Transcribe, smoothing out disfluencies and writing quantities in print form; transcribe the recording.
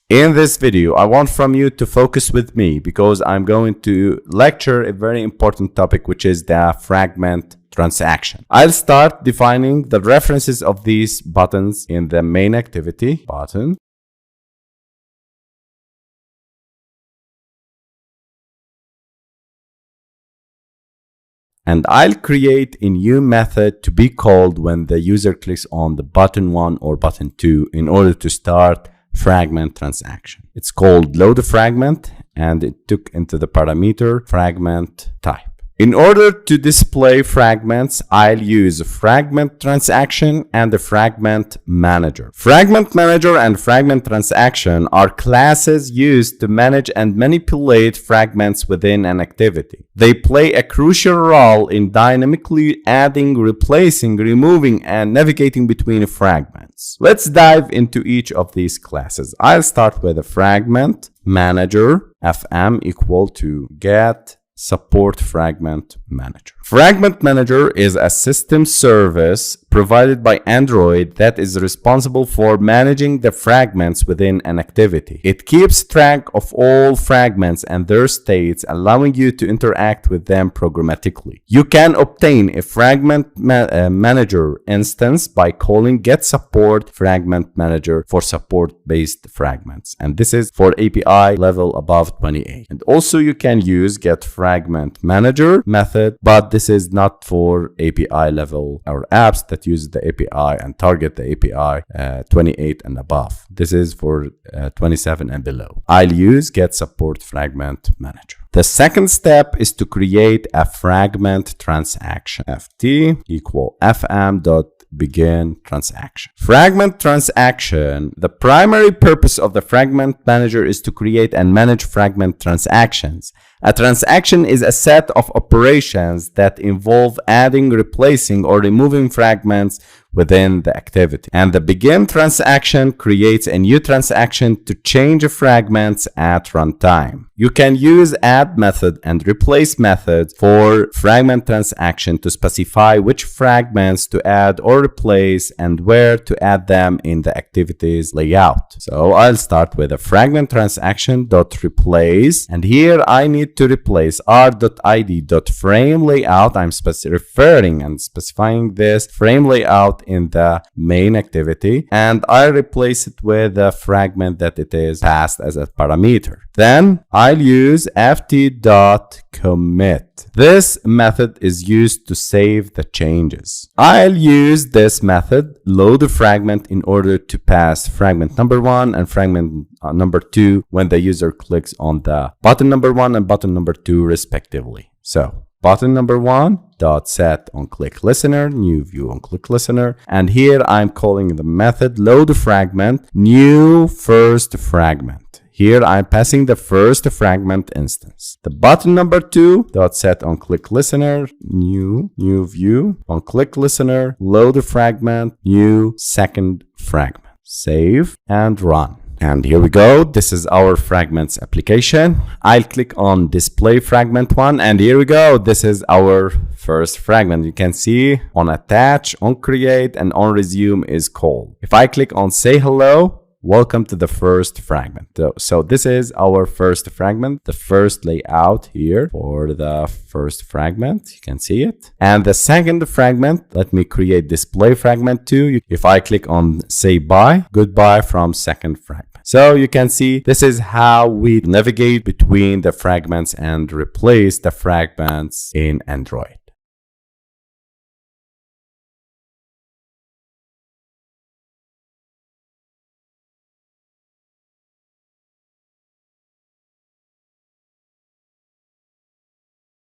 In this video, I want from you to focus with me because I'm going to lecture a very important topic, which is the fragment transaction. I'll start defining the references of these buttons in the main activity button. And I'll create a new method to be called when the user clicks on the button 1 or button 2 in order to start fragment transaction. It's called load fragment and it took into the parameter fragment type. In order to display fragments, I'll use Fragment Transaction and the Fragment Manager. Fragment Manager and Fragment Transaction are classes used to manage and manipulate fragments within an activity. They play a crucial role in dynamically adding, replacing, removing, and navigating between fragments. Let's dive into each of these classes. I'll start with a Fragment Manager, FM equal to get support Fragment Manager. Fragment Manager is a system service provided by Android that is responsible for managing the fragments within an activity. It keeps track of all fragments and their states, allowing you to interact with them programmatically. You can obtain a Fragment Manager instance by calling get support Fragment Manager for support-based fragments, and this is for API level above 28. And also you can use get Fragment Manager method, but this is not for API level or apps that use the API and target the API 28 and above. This is for 27 and below. I'll use get support Fragment Manager. The second step is to create a fragment transaction. FT equal fm.begin transaction. Fragment transaction. The primary purpose of the Fragment Manager is to create and manage fragment transactions. A transaction is a set of operations that involve adding, replacing, or removing fragments within the activity. And the begin transaction creates a new transaction to change fragments at runtime. You can use add method and replace method for fragment transaction to specify which fragments to add or replace and where to add them in the activities layout. So I'll start with a fragment transaction dot replace, and here I need to replace r.id.frame layout. I'm referring and specifying this frame layout in the main activity, and I replace it with the fragment that it is passed as a parameter. Then I'll use ft.commit. This method is used to save the changes. I'll use this method load a fragment in order to pass fragment number 1 and fragment number 2 when the user clicks on the button number 1 and button number 2 respectively. So button number 1 dot set on click listener, new view on click listener, and here I'm calling the method load fragment new first fragment. Here I'm passing the first fragment instance. The button number 2 dot set on click listener, new view on click listener, load fragment new second fragment. Save and run. And here we go. This is our fragments application. I'll click on display fragment 1, and here we go. This is our first fragment. You can see on attach, on create, and on resume is called. If I click on say hello, welcome to the first fragment. So this is our first fragment, the first layout here for the first fragment. You can see it. And the second fragment, let me create display fragment 2. If I click on say bye, goodbye from second fragment. So you can see this is how we navigate between the fragments and replace the fragments in Android.